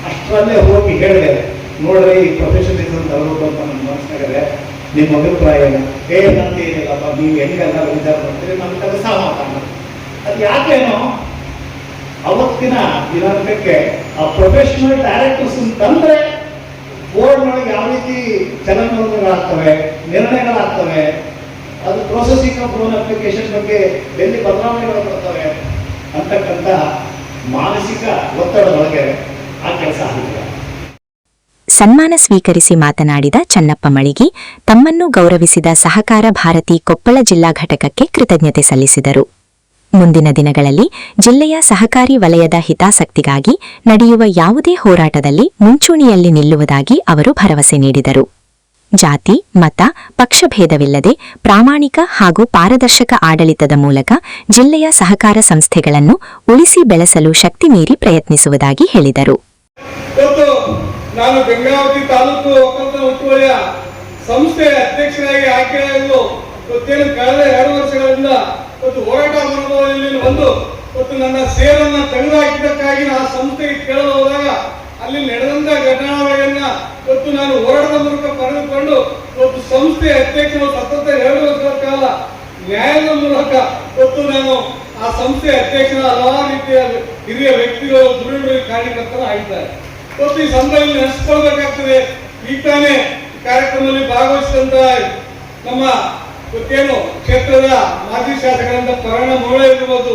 ಅಷ್ಟರಲ್ಲೇ ಹೋಗಿ ಹೇಳಿದೆ, ನೋಡ್ರಿ ಈ ಪ್ರೊಫೆಷನಲಿಸಮ್ ತರಬೇಕು ಅಂತ ನನ್ನ ಮನಸ್ಸಿನಾಗದೆ, ನಿಮ್ಮ ಅಭಿಪ್ರಾಯ ಏನು? ನಂದು ಏನಿಲ್ಲಪ್ಪ, ನೀವು ಹೆಂಗೆಲ್ಲ ವಿಚಾರ ಮಾಡ್ತೀರಿ, ನಮ್ಮ ಕೆಲಸ ಮಾತಾಡೋಣ. ಅದು ಯಾಕೇನೋ ಅವತ್ತಿನ ದಿನಾಂಕಕ್ಕೆ ಆ ಪ್ರೊಫೆಷನಲ್ ಡೈರೆಕ್ಟರ್ಸ್ ತಂದ್ರೆ ಬೋರ್ಡ್ನೊಳಗೆ ಯಾವ ರೀತಿ ಚಲನವಲನಗಳಾಗ್ತವೆ, ನಿರ್ಣಯಗಳಾಗ್ತವೆ, ಅದು ಪ್ರೊಸೆಸಿಂಗ್ ಆಫ್ ಲೋನ್ ಅಪ್ಲಿಕೇಶನ್ ಬಗ್ಗೆ ಎಲ್ಲಿ ಬದಲಾವಣೆಗಳು ಬರ್ತವೆ ಅಂತಕ್ಕಂಥ ಮಾನಸಿಕ ಒತ್ತಡದೊಳಗೆ ಆ ಕೆಲಸ ಆಗಿಲ್ಲ. ಸನ್ಮಾನ ಸ್ವೀಕರಿಸಿ ಮಾತನಾಡಿದ ಚನ್ನಪ್ಪ ಮಳಿಗಿ ತಮ್ಮನ್ನು ಗೌರವಿಸಿದ ಸಹಕಾರ ಭಾರತಿ ಕೊಪ್ಪಳ ಜಿಲ್ಲಾ ಘಟಕಕ್ಕೆ ಕೃತಜ್ಞತೆ ಸಲ್ಲಿಸಿದರು. ಮುಂದಿನ ದಿನಗಳಲ್ಲಿ ಜಿಲ್ಲೆಯ ಸಹಕಾರಿ ವಲಯದ ಹಿತಾಸಕ್ತಿಗಾಗಿ ನಡೆಯುವ ಯಾವುದೇ ಹೋರಾಟದಲ್ಲಿ ಮುಂಚೂಣಿಯಲ್ಲಿ ನಿಲ್ಲುವುದಾಗಿ ಅವರು ಭರವಸೆ ನೀಡಿದರು. ಜಾತಿ, ಮತ, ಪಕ್ಷಭೇದವಿಲ್ಲದೆ ಪ್ರಾಮಾಣಿಕ ಹಾಗೂ ಪಾರದರ್ಶಕ ಆಡಳಿತದ ಮೂಲಕ ಜಿಲ್ಲೆಯ ಸಹಕಾರ ಸಂಸ್ಥೆಗಳನ್ನು ಉಳಿಸಿ ಬೆಳೆಸಲು ಶಕ್ತಿ ಮೀರಿ ಪ್ರಯತ್ನಿಸುವುದಾಗಿ ಹೇಳಿದರು. ನಾನು ಗಂಗಾವತಿ ತಾಲೂಕು ಒಕ್ಕಲಿತನ ಹುಟ್ಟುವಳಿಯ ಸಂಸ್ಥೆಯ ಅಧ್ಯಕ್ಷರಾಗಿ ಆಯ್ಕೆಯಾಗಲು ಇವತ್ತೇನು ಕಳೆದ 2 ವರ್ಷಗಳಿಂದ ಒಂದು ಹೋರಾಟ ಮನೋಭಾವದಲ್ಲಿ ಬಂದು ಮತ್ತು ನನ್ನ ಸೇರನ್ನ ತೆಗೆದುಹಾಕಿದ್ದಕ್ಕಾಗಿ ಆ ಸಂಸ್ಥೆಗೆ ಕೇಳಲು ಹೋದಾಗ ಅಲ್ಲಿ ನಡೆದಂತ ಘಟನಾವಳಿಯನ್ನ ಇವತ್ತು ನಾನು ಹೋರಾಟದ ಮೂಲಕ ಪಡೆದುಕೊಂಡು ಇವತ್ತು ಸಂಸ್ಥೆಯ ಅಧ್ಯಕ್ಷರು ಸತತ 2 ವರ್ಷಗಳ ಕಾಲ ನ್ಯಾಯದ ಮೂಲಕ ಇವತ್ತು ನಾನು ಆ ಸಂಸ್ಥೆಯ ಅಧ್ಯಕ್ಷರ ಹಲವಾರು ರೀತಿಯ ಹಿರಿಯ ವ್ಯಕ್ತಿಗಳು ದುಡಿಯುವ ಕಾರ್ಯಕರ್ತರು ಆಗಿದ್ದಾರೆ. ಇವತ್ತು ಈ ಸಂದರ್ಭದಲ್ಲಿ ನೆನೆಸ್ಕೊಳ್ಬೇಕಾಗ್ತದೆ. ಈಗ ತಾನೇ ಕಾರ್ಯಕ್ರಮದಲ್ಲಿ ಭಾಗವಹಿಸಿದಂತ ನಮ್ಮ ಇವತ್ತೇನು ಕ್ಷೇತ್ರದ ಮಾಜಿ ಶಾಸಕರಾದಂತ ಪರಣ ಮೋಳೆ ಇರ್ಬೋದು,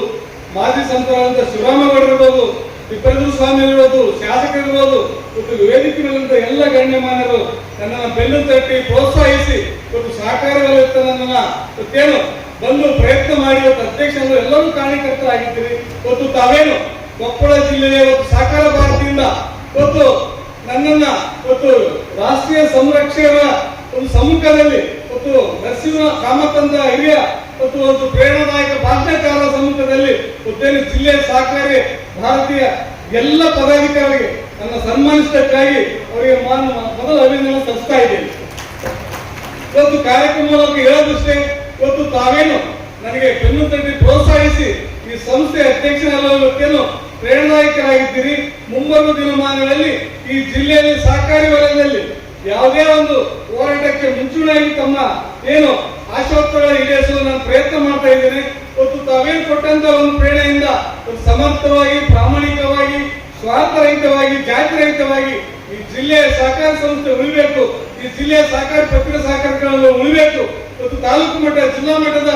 ಮಾಜಿ ಸಂತರಾದಂತ ಶಿವರಾಮೇಗೌಡ ಇರ್ಬೋದು, ತಿಪ್ಪೇಶ್ವರ ಸ್ವಾಮಿ ಇರ್ಬೋದು, ಶಾಸಕರಿರ್ಬೋದು, ಇವತ್ತು ವೇದಿಕೆಗಳಂತ ಎಲ್ಲ ಗಣ್ಯಮಾನ್ಯರು ನನ್ನನ್ನು ಬೆನ್ನು ತಟ್ಟಿ ಪ್ರೋತ್ಸಾಹಿಸಿ ಇವತ್ತು ಸಹಕಾರ ವಲಯದ ನನ್ನನ್ನ ಇವತ್ತೇನು ಬಂದು ಪ್ರಯತ್ನ ಮಾಡಿ ಇವತ್ತು ಅಧ್ಯಕ್ಷರು ಎಲ್ಲರೂ ಕಾರ್ಯಕರ್ತರಾಗಿದ್ದೀರಿ. ಇವತ್ತು ತಾವೇನು ಕೊಪ್ಪಳ ಜಿಲ್ಲೆಯ ಇವತ್ತು ಸಹಕಾರ ಭಾರತಿಯಿಂದ ಇವತ್ತು ನನ್ನನ್ನ ಇವತ್ತು ರಾಷ್ಟ್ರೀಯ ಸಂರಕ್ಷಕರ ಒಂದು ಸಮ್ಮುಖದಲ್ಲಿ ಇವತ್ತು ನರಸಿಂಹ ಕಾಮತಂದ ಹಿರಿಯ ಮತ್ತು ಒಂದು ಪ್ರೇರಣಾದಾಯಕ ಭಾಷಣಕಾರರ ಸಮ್ಮುಖದಲ್ಲಿ ಉದ್ದೇಶ ಜಿಲ್ಲೆಯ ಸಹಕಾರಿ ಭಾರತೀಯ ಎಲ್ಲ ಪದಾಧಿಕಾರಿಗೆ ನನ್ನ ಸನ್ಮಾನಿಸಿದ್ದಕ್ಕಾಗಿ ಅವರಿಗೆ ಮೊದಲ ಅಭಿನಂದನೆ ಸಲ್ಲಿಸ್ತಾ ಇದ್ದೇನೆ. ಇವತ್ತು ಕಾರ್ಯಕ್ರಮ ಮೂಲಕ ಹೇಳೋದಷ್ಟೇ, ಇವತ್ತು ತಾವೇನು ನನಗೆ ಬೆನ್ನು ತಟ್ಟಿ ಪ್ರೋತ್ಸಾಹಿಸಿ ಈ ಸಂಸ್ಥೆ ಅಧ್ಯಕ್ಷರಾಗಲು ಪ್ರೇರಣಾದಾಯಕರಾಗಿದ್ದೀರಿ. ಮುಂಬರುವ ದಿನಮಾನಗಳಲ್ಲಿ ಈ ಜಿಲ್ಲೆಯಲ್ಲಿ ಸಹಕಾರಿ ವಲಯದಲ್ಲಿ ಯಾವುದೇ ಒಂದು ಹೋರಾಟಕ್ಕೆ ಮುಂಚೂಣಿಯಾಗಿ ತಮ್ಮ ಏನು ಆಶೋತ್ತರಗಳ ಈಡೇರಿಸಲು ನಾನು ಪ್ರಯತ್ನ ಮಾಡ್ತಾ ಇದ್ದೇನೆ. ಇವತ್ತು ತಾವೇನು ಕೊಟ್ಟಂತ ಒಂದು ಪ್ರೇರಣೆಯಿಂದ ಸಮರ್ಥವಾಗಿ, ಪ್ರಾಮಾಣಿಕವಾಗಿ, ಸ್ವಾರ್ಥರಹಿತವಾಗಿ, ಜಾತಿರಹಿತವಾಗಿ ಈ ಜಿಲ್ಲೆಯ ಸಹಕಾರ ಸಂಸ್ಥೆ ಉಳಿಬೇಕು, ಈ ಜಿಲ್ಲೆಯ ಸಹಕಾರಿ ಪತ್ರಿಕಾ ಸಹಕಾರಿಗಳನ್ನು ಉಳಿಬೇಕು. ಇವತ್ತು ತಾಲೂಕು ಮಟ್ಟ, ಜಿಲ್ಲಾ ಮಟ್ಟದ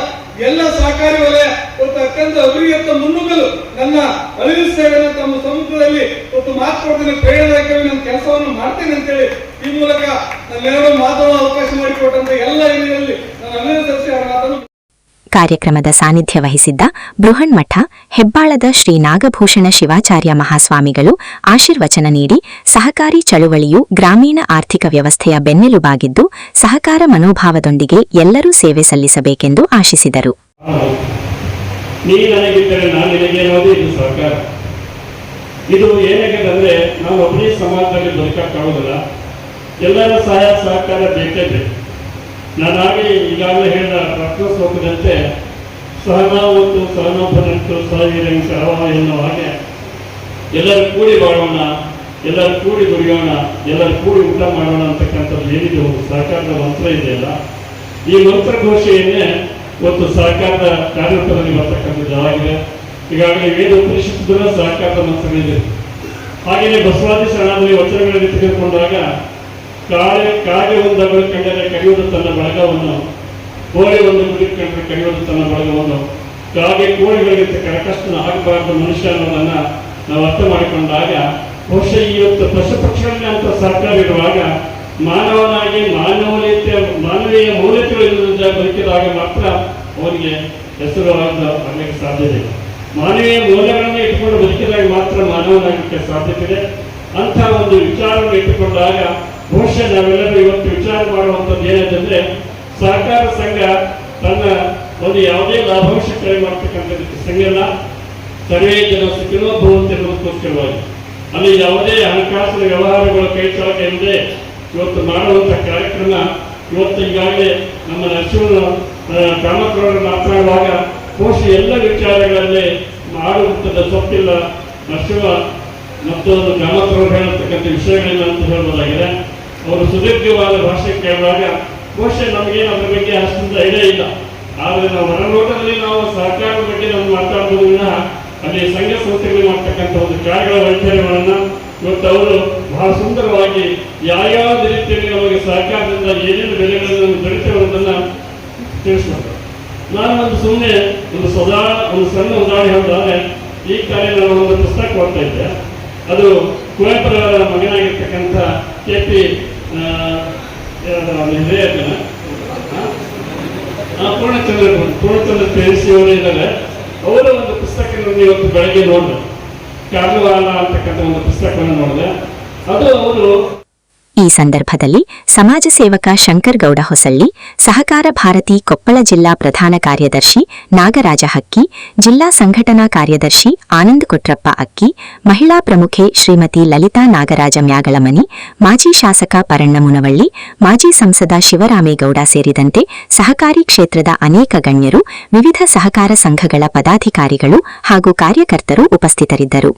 ಎಲ್ಲ ಸಹಕಾರಿ ವಲಯ ಇವತ್ತು ಅತ್ಯಂತ ಅಭಿವೃದ್ಧಿಯತ್ತ ಮುನ್ನುಗ್ಗಲು ನನ್ನ ಅಳಿಲು ಸೇವೆಯನ್ನು ತಮ್ಮ ಸಮ್ಮುಖದಲ್ಲಿ ಇವತ್ತು ಮಾತು ಕೊಡ್ತೇನೆ. ಪ್ರೇರಣಾದಾಯಕವಾಗಿ ನನ್ನ ಕೆಲಸವನ್ನು ಮಾಡ್ತೇನೆ ಅಂತೇಳಿ ಈ ಮೂಲಕ ನನ್ನೆಲ್ಲರೂ ಮಾತಾಡುವ ಅವಕಾಶ ಮಾಡಿಕೊಟ್ಟಂತ ಎಲ್ಲ ಹಿರಿಯರಲ್ಲಿ ನಾನು ಅಭಿನಂದಿಸಿ ಅವರ ಮಾತನ್ನು. ಕಾರ್ಯಕ್ರಮದ ಸಾನ್ನಿಧ್ಯ ವಹಿಸಿದ್ದ ಬೃಹನ್ಮಠ ಹೆಬ್ಬಾಳದ ಶ್ರೀ ನಾಗಭೂಷಣ ಶಿವಾಚಾರ್ಯ ಮಹಾಸ್ವಾಮಿಗಳು ಆಶೀರ್ವಚನ ನೀಡಿ ಸಹಕಾರಿ ಚಳುವಳಿಯು ಗ್ರಾಮೀಣ ಆರ್ಥಿಕ ವ್ಯವಸ್ಥೆಯ ಬೆನ್ನೆಲುಬಾಗಿದ್ದು ಸಹಕಾರ ಮನೋಭಾವದೊಂದಿಗೆ ಎಲ್ಲರೂ ಸೇವೆ ಸಲ್ಲಿಸಬೇಕೆಂದು ಆಶಿಸಿದರು. ನೀ ನನಗಿದ್ದರೆ ನಾನು ನಿನಗೆ ಅನ್ನೋದು ಇದು ಸಹಕಾರ. ಇದು ಏನಾಗಿದೆ ಅಂದ್ರೆ ನಾವು ಒಬ್ಬನೇ ಸಮಾಜದಲ್ಲಿ ಬದುಕಕ್ಕಾಗೋದಿಲ್ಲ, ಎಲ್ಲರ ಸಹಾಯ ಸಹಕಾರ ಬೇಕೇ ಬೇಕು. ನಾನಾಗಿ ಈಗಾಗಲೇ ಹೇಳಿದ ರತ್ನ ಶ್ಲೋಕದಂತೆ ಸಹನಾವತ್ತು ಸಹನೋಪನಂತು ಸಹವೀರಂಶ ಎನ್ನುವ ಹಾಗೆ ಎಲ್ಲರೂ ಕೂಡಿ ಬಾಳೋಣ, ಎಲ್ಲರೂ ಕೂಡಿ ದುಡಿಯೋಣ, ಎಲ್ಲರೂ ಕೂಡಿ ಊಟ ಮಾಡೋಣ ಅಂತಕ್ಕಂಥದ್ದು ಏನಿದೆ ಒಂದು ಸಹಕಾರದ ಮಂತ್ರ ಇದೆಯಲ್ಲ, ಈ ಮಂತ್ರಘೋಷೆಯನ್ನೇ ಇವತ್ತು ಸಹಕಾರದ ಕಾರ್ಯರೂಪದಲ್ಲಿ ಬರ್ತಕ್ಕಂಥದ್ದು ಆಗಿದೆ. ಈಗಾಗಲೇ ವೇದ ಉಪನಿಷತ್ತುಗಳ ಸಹಕಾರದ ಮಂತ್ರಗಳಿದೆ. ಹಾಗೆಯೇ ಬಸವಾದಿ ಶರಣಾದಲ್ಲಿ ವಚನಗಳಲ್ಲಿ ತೆಗೆದುಕೊಂಡಾಗ ಕಾಗೆ ಒಂದು ಅಗಳು ಕಂಡರೆ ಕಡಿಯುವುದು ತನ್ನ ಬಳಗವನ್ನು, ಕೋಳಿ ಒಂದು ಗುಡಿ ಕಂಡರೆ ಕಡಿಯುವುದು ತನ್ನ ಬಳಗವನ್ನು, ಕಾಗೆ ಕೋಳಿಗಳಿಗೆ ಕರಕಷ್ಟನ ಆಗಬಾರದು ಮನುಷ್ಯ ಅನ್ನೋದನ್ನ ನಾವು ಅರ್ಥ ಮಾಡಿಕೊಂಡಾಗ ಬಹುಶಃ ಇವತ್ತು ಪಶು ಪಕ್ಷಿಗಳಲ್ಲಿ ಅಂತ ಸಹಕಾರ ಇರುವಾಗ ಮಾನವನಾಗಿ ಮಾನವೀಯ ಮೌಲ್ಯತೆಗಳಿಂದ ಬದುಕಿದಾಗ ಮಾತ್ರ ಅವನಿಗೆ ಹೆಸರು ಆಗಲಿಕ್ಕೆ ಸಾಧ್ಯತೆ. ಮಾನವೀಯ ಮೌಲ್ಯಗಳನ್ನು ಇಟ್ಟುಕೊಂಡು ಬದುಕಿದಾಗ ಮಾತ್ರ ಮಾನವನಾಗಲಿಕ್ಕೆ ಸಾಧ್ಯತೆ ಇದೆ. ಅಂಥ ಒಂದು ವಿಚಾರವನ್ನು ಇಟ್ಟುಕೊಂಡಾಗ ಬಹುಶಃ ನಾವೆಲ್ಲರೂ ಇವತ್ತು ವಿಚಾರ ಮಾಡುವಂಥದ್ದು ಏನಂತಂದ್ರೆ ಸಹಕಾರ ಸಂಘ ತನ್ನ ಒಂದು ಯಾವುದೇ ಲಾಭಾಂಶ ಕರೆ ಮಾಡ್ತಕ್ಕಂಥದ್ದಕ್ಕೆ ಸಂಘ ಅಲ್ಲ, ಸರ್ವೇ ಜನ ಸುಖಿನೋ ಭವಂತಿ ಅನ್ನೋದಕ್ಕೋಸ್ಕರವಾಗಿ ಅಲ್ಲಿ ಯಾವುದೇ ಹಣಕಾಸಿನ ವ್ಯವಹಾರಗಳು ಕೈ ಚಾಲಕ ಇಲ್ಲದೆ ಇವತ್ತು ಮಾಡುವಂಥ ಕಾರ್ಯಕ್ರಮ. ಇವತ್ತು ಈಗಾಗಲೇ ನಮ್ಮ ನರಸಿಂಹ ಕಾಮತ್ರವರು ಮಾತನಾಡುವಾಗ ಬಹುಶಃ ಎಲ್ಲ ವಿಚಾರಗಳಲ್ಲಿ ಮಾಡುವಂಥದ್ದು ಸೊಪ್ಪಿಲ್ಲ ನರಸಿಂಹ ಮತ್ತು ಕಾಮತ್ರವರು ಹೇಳತಕ್ಕಂಥ ವಿಷಯಗಳನ್ನ ಅಂತ ಹೇಳ್ಬೋದಾಗಿದೆ. ಅವರು ಸುದೀರ್ಘವಾದ ಭಾಷೆ ಕೇಳುವಾಗ ಬಹುಶಃ ನಮಗೇನು ಅದ್ರ ಬಗ್ಗೆ ಅಷ್ಟೊಂದು ಐಡಿಯಾ ಇಲ್ಲ. ಆದರೆ ನಾವು ಹೊರನೋಟದಲ್ಲಿ ನಾವು ಸಹಕಾರದ ಬಗ್ಗೆ ನಾವು ಮಾತಾಡ್ಬೋದು ವಿನಃ ಅಲ್ಲಿ ಸಂಘ ಸಂಸ್ಥೆಗಳು ಮಾಡ್ತಕ್ಕಂಥ ಒಂದು ಕಾರ್ಯಗಳ ವೈಫಲ್ಯಗಳನ್ನು ಇವತ್ತು ಅವರು ಬಹಳ ಸುಂದರವಾಗಿ ಯಾವ್ಯಾವ ರೀತಿಯಲ್ಲಿ ನಮಗೆ ಸಹಕಾರದಿಂದ ಏನೇನು ಬೆಲೆಗಳನ್ನು ದೊರೆತೇವೆ ಅನ್ನೋದನ್ನು ತಿಳಿಸ್ತಾರೆ. ನಾನು ಒಂದು ಸುಮ್ಮನೆ ಒಂದು ಸಣ್ಣ ಉದಾಹರಣೆ ಹೇಳಿದ್ರೆ, ಈ ಕಾಲ ನಾನು ಒಂದು ಪುಸ್ತಕ ಓದ್ತಾ ಇದ್ದೆ. ಅದು ಕುವೆಂಪುರವರ ಮಗನಾಗಿರ್ತಕ್ಕಂಥ KP ಪೂರ್ಣಚಂದ್ರ ಪೇರಿಸಿ ಅವರು ಇದ್ದಾರೆ. ಅವರ ಒಂದು ಪುಸ್ತಕವನ್ನು ಇವತ್ತು ಬೆಳಗ್ಗೆ ನೋಡಿದೆ, ಕಾರ್ಲವಾಲ ಅಂತಕ್ಕಂಥ ಒಂದು ಪುಸ್ತಕವನ್ನು ನೋಡಿದೆ. ಅದು ಅವರು ಈ ಈ ಸಂದರ್ಭದಲ್ಲಿ ಸಮಾಜ ಸೇವಕ ಶಂಕರಗೌಡ ಹೊಸಳ್ಳಿ, ಸಹಕಾರ ಭಾರತಿ ಕೊಪ್ಪಳ ಜಿಲ್ಲಾ ಪ್ರಧಾನ ಕಾರ್ಯದರ್ಶಿ ನಾಗರಾಜ ಹಕ್ಕಿ, ಜಿಲ್ಲಾ ಸಂಘಟನಾ ಕಾರ್ಯದರ್ಶಿ ಆನಂದ್ ಕೊಟ್ರಪ್ಪ ಅಕ್ಕಿ, ಮಹಿಳಾ ಪ್ರಮುಖೆ ಶ್ರೀಮತಿ ಲಲಿತಾ ನಾಗರಾಜ ಮ್ಯಾಗಳಮನಿ, ಮಾಜಿ ಶಾಸಕ ಪರಣ್ಣ ಮುನವಳ್ಳಿ, ಮಾಜಿ ಸಂಸದ ಶಿವರಾಮೇಗೌಡ ಸೇರಿದಂತೆ ಸಹಕಾರಿ ಕ್ಷೇತ್ರದ ಅನೇಕ ಗಣ್ಯರು, ವಿವಿಧ ಸಹಕಾರ ಸಂಘಗಳ ಪದಾಧಿಕಾರಿಗಳು ಹಾಗೂ ಕಾರ್ಯಕರ್ತರು ಉಪಸ್ಥಿತರಿದ್ದರು.